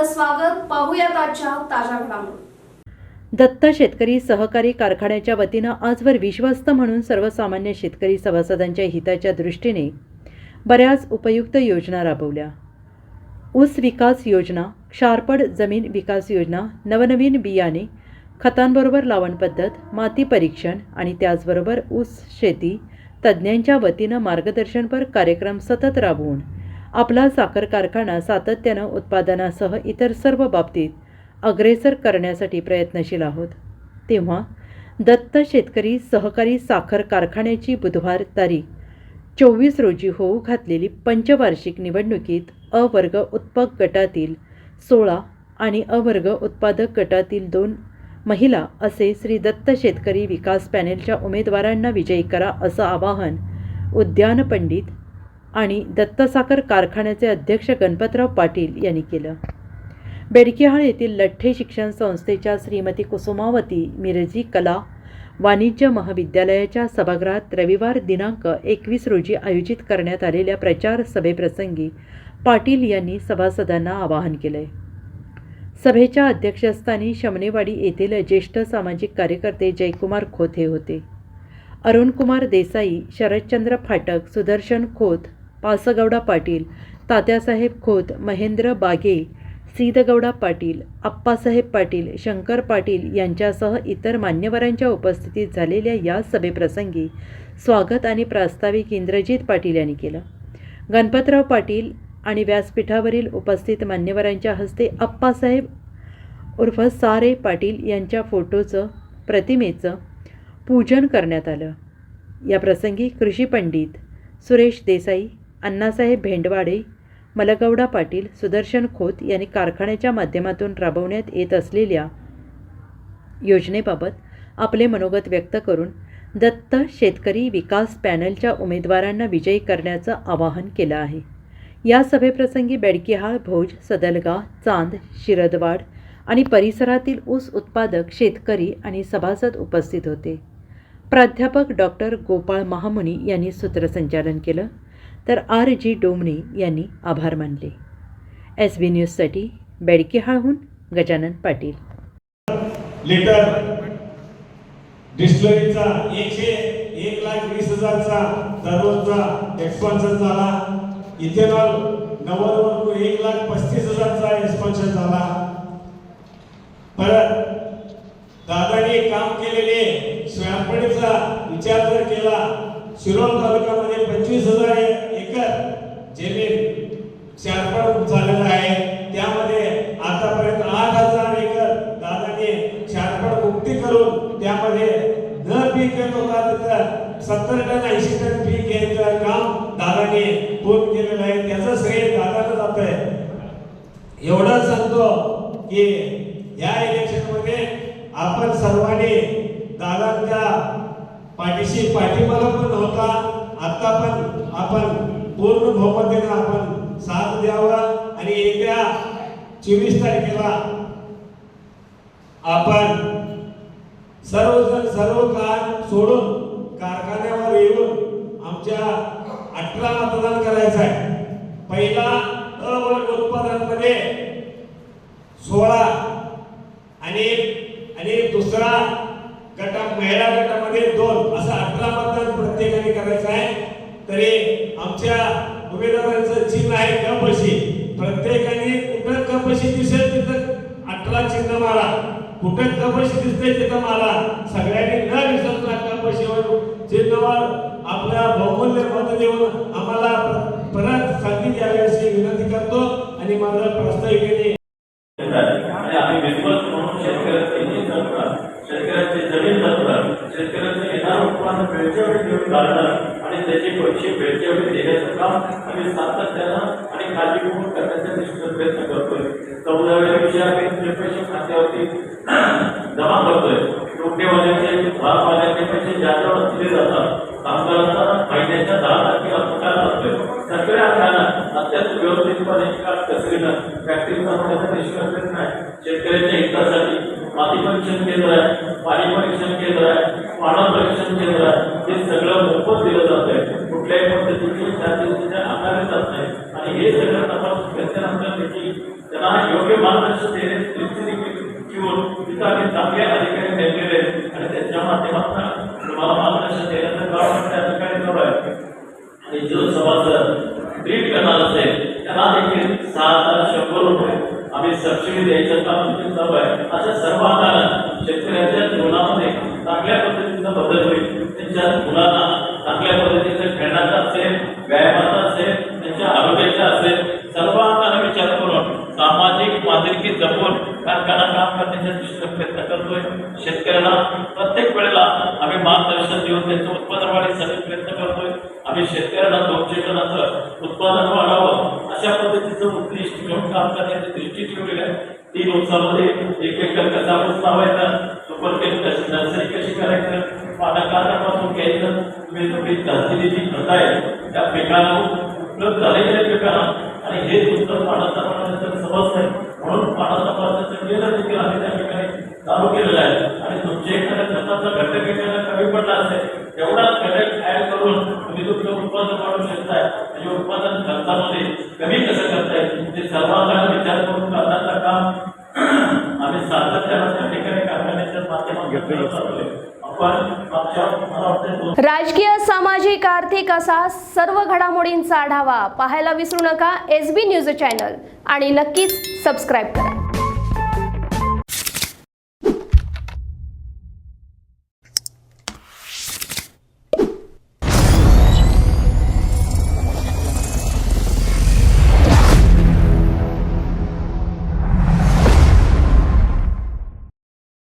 स्वागत. पाहूयात आजच्या ताज्या घडामोडी. दत्त शेतकरी सहकारी कारखान्याच्या वतीनं आजवर विश्वस्त म्हणून सर्वसामान्य शेतकरी सभासदांच्या हिताच्या दृष्टीने बऱ्याच उपयुक्त योजना राबवल्या. ऊस विकास योजना, क्षारपड जमीन विकास योजना, नवनवीन बियाणे, खतांबरोबर लावण पद्धत, माती परीक्षण आणि त्याचबरोबर ऊस शेती तज्ज्ञांच्या वतीनं मार्गदर्शनपर कार्यक्रम सतत राबवून आपला साखर कारखाना सातत्यानं उत्पादनासह इतर सर्व बाबतीत अग्रेसर करण्यासाठी प्रयत्नशील आहोत. तेव्हा दत्त शेतकरी सहकारी साखर कारखान्याची बुधवार तारीख 24 रोजी होऊ घातलेली पंचवार्षिक निवडणुकीत अ वर्ग उत्पादक गटातील 16 आणि अ वर्ग उत्पादक गटातील 2 महिला असे श्री दत्त शेतकरी विकास पॅनेलच्या उमेदवारांना विजयी करा असं आवाहन उद्यान पंडित आणि दत्त साखर कारखान्याचे अध्यक्ष गणपतराव पाटील यांनी केलं. बेडकिहाळ येथील लठ्ठे शिक्षण संस्थेच्या श्रीमती कुसुमावती मिरजी कला वाणिज्य महाविद्यालयाच्या सभागृहात रविवार दिनांक 21 रोजी आयोजित करण्यात आलेल्या प्रचार सभेप्रसंगी पाटील यांनी सभासदांना आवाहन केले. सभेच्या अध्यक्षस्थानी शमनेवाडी येथील ज्येष्ठ सामाजिक कार्यकर्ते जयकुमार खोत हे होते. अरुणकुमार देसाई, शरदचंद्र फाटक, सुदर्शन खोत, पासगौडा पाटील, तात्यासाहेब खोत, महेंद्र बागे, सीदगौडा पाटील, आप्पासाहेब पाटील, शंकर पाटील यांच्यासह इतर मान्यवरांच्या उपस्थितीत झालेल्या या सभेप्रसंगी स्वागत आणि प्रास्ताविक इंद्रजित पाटील यांनी केलं. गणपतराव पाटील आणि व्यासपीठावरील उपस्थित मान्यवरांच्या हस्ते आप्पासाहेब उर्फ सारे पाटील यांच्या फोटोचं प्रतिमेचं पूजन करण्यात आलं. या प्रसंगी कृषी पंडित सुरेश देसाई, अण्णासाहेब भेंडवाडे, मलगौडा पाटील, सुदर्शन खोत यांनी कारखान्याच्या माध्यमातून राबवण्यात येत असलेल्या योजनेबाबत आपले मनोगत व्यक्त करून दत्त शेतकरी विकास पॅनलच्या उमेदवारांना विजयी करण्याचं आवाहन केलं आहे. या सभेप्रसंगी बेडकिहाळ, भोज, सदलगा, चांद, शिरदवाड आणि परिसरातील ऊस उत्पादक शेतकरी आणि सभासद उपस्थित होते. प्राध्यापक डॉक्टर गोपाळ महामुनी यांनी सूत्रसंचालन केलं तर R.G. डोमणे यांनी आभार मानले. SB न्यूजसाठी बेडकिहाळहून गजानन पाटील. लिटर डिस्टिलरीचा 1,20,000चा दररोजचा एक्सपान्शन झाला. इथेनॉल 90 वरून 1,35,000चा एक्सपान्शन झाला. परत दादाने काम केलेले स्वयंपडीचा विचार जर केला, शिरोळ तालुक्यामध्ये 25,000 एकर जमीन क्षारपड झालेला आहे. त्यामध्ये आतापर्यंत 8,000 एकर दादाने क्षारपड मुक्ती करून त्यामध्ये न पीक येत होता तिथं 70 टन 80 टन पीक घ्यायचं काम दादाने पूर्ण केलेलं आहे. त्याचं श्रेय दादाला जात आहे. एवढं सांगतो की या इलेक्शनमध्ये आपण सर्वांनी दादांच्या पाठीशी पाठिंबा पण होता. आता पण आपण पूर्ण बहुमताने आपण साथ द्यावा आणि येत्या 24 तारखेला आपण सर्वजण सर्व काम सोडून कारखान्यावर येऊन आमच्या 18 मतदान करायचं आहे. पहिला अ वर्ग उत्पादनामध्ये 16 आणि दुसरा महिला गटामध्ये 2 असं 18 मतदान प्रत्येकाने करायचं आहे. तरी आमच्या उमेदवारांचं चिन्ह आहे कपशी. प्रत्येकाने कुठं कपशी दिसेल तिथं 18 चिन्ह मारा. कुठं कपशी दिसते तिथं मारा. सगळ्यांनी न विसरता कपशीवर चिन्हावर आपल्या बहुमूल्य मत देऊन आम्हाला परत संधी द्यावी अशी विनंती करतो आणि माझा प्रास्ताविकेने शेतकऱ्याची जमीन जपणार, शेतकऱ्याचं येणारं उत्पन्न वेळच्या वेळी घेऊन काढणार आणि त्याचे पैसे वेळच्या वेळी देण्याचं काम आम्ही सातत्यानं आणि काळजीपूर्वक करण्याचा निश्चित प्रयत्न करतोय. 14व्या दिवशी आम्ही पैसे खात्यावरती जमा करतोय. रोटेवाल्याचे, भागवाल्याचे पैसे ज्याच्यावर दिले जातात. कामगारांना महिन्याच्या 10% पगार असतोय. सगळ्या काळात अत्यंत व्यवस्थितपणे कसरीनं फॅक्टरी चालवण्याचा निश्चित प्रयत्न आहे. शेतकऱ्यांच्या हितासाठी माती परीक्षण केंद्र आहे, पाणी परीक्षण केंद्र आहे, पाणी परीक्षण केंद्र आहे. हे सगळं मोफत दिलं जातंय. कुठल्याही पद्धतीचे चार्जेस आकारले जात नाही आणि हे सगळं तपासून घेतल्यानंतर त्याची त्यांना योग्य मार्गदर्शन देण्याची दृष्टी ठेवून तिथं आम्ही चांगले अधिकारी नेमलेले आणि त्यांच्या माध्यमातून तुम्हाला मार्गदर्शन देण्याचं काम त्या ठिकाणी चालू आहे. आणि जो सभासद ट्रीट करणार असेल त्यांना देखील 6,100 रुपये आम्ही सबसिडी द्यायचं काम देखील चालू आहे. अशा सर्व आधारानं शेतकऱ्यांच्या जीवनामध्ये चांगल्या पद्धतीचा बदल होईल. त्यांच्या मुलांना चांगल्या पद्धतीचं खेळण्याचा असेल, व्यायामाचा असेल, त्यांच्या आरोग्याचा असेल, सर्वांना विचार करून सामाजिक बांधिलकी जपून कारखाना काम करण्याच्या दृष्टीने प्रयत्न करतोय. शेतकऱ्याला प्रत्येक वेळेला आम्ही मार्गदर्शन देऊन त्यांचं उत्पादन वाढीसाठी प्रयत्न करतोय. आम्ही शेतकऱ्यांना 200 टनाचं उत्पादन वाढावं अशा पद्धतीचं उद्दिष्ट घेऊन काम करण्याची दृष्टी ठेवलेली आहे. 3 वर्षामध्ये 1 एकर कसा ऊस लावायचा, सुपर कशी नर्सरी कशी करायचं, पानाकारापासून घ्यायचं, तुम्ही तुम्ही घातलेली जी खतं आहे त्या पिकांना उपलब्ध झालेल्या पिकांना आणि हे पुस्तक पाण्याचा समज आहे म्हणून पाण्याचा पाण्याचं केंद्र देखील आम्ही त्या ठिकाणी चालू केलेलं आहे. आणि तुमच्या एखाद्या खताचा घटक एखादा कमी पडला असेल एवढाच घटक ऍड करून तुम्ही तुमचं उत्पादन वाढवू शकताय. म्हणजे उत्पादन खर्चामध्ये कमी कसं करताय ते सर्वांना विचार करून करण्याचं काम आम्ही सातत्यानं त्या ठिकाणी कारखान्याच्या माध्यमातून चालवले. राजकीय, सामाजिक, आर्थिक असा सर्व घडामोडींचा आढावा पाहायला विसरू नका SB न्यूज चॅनल आणि नक्कीच सबस्क्राईब करा.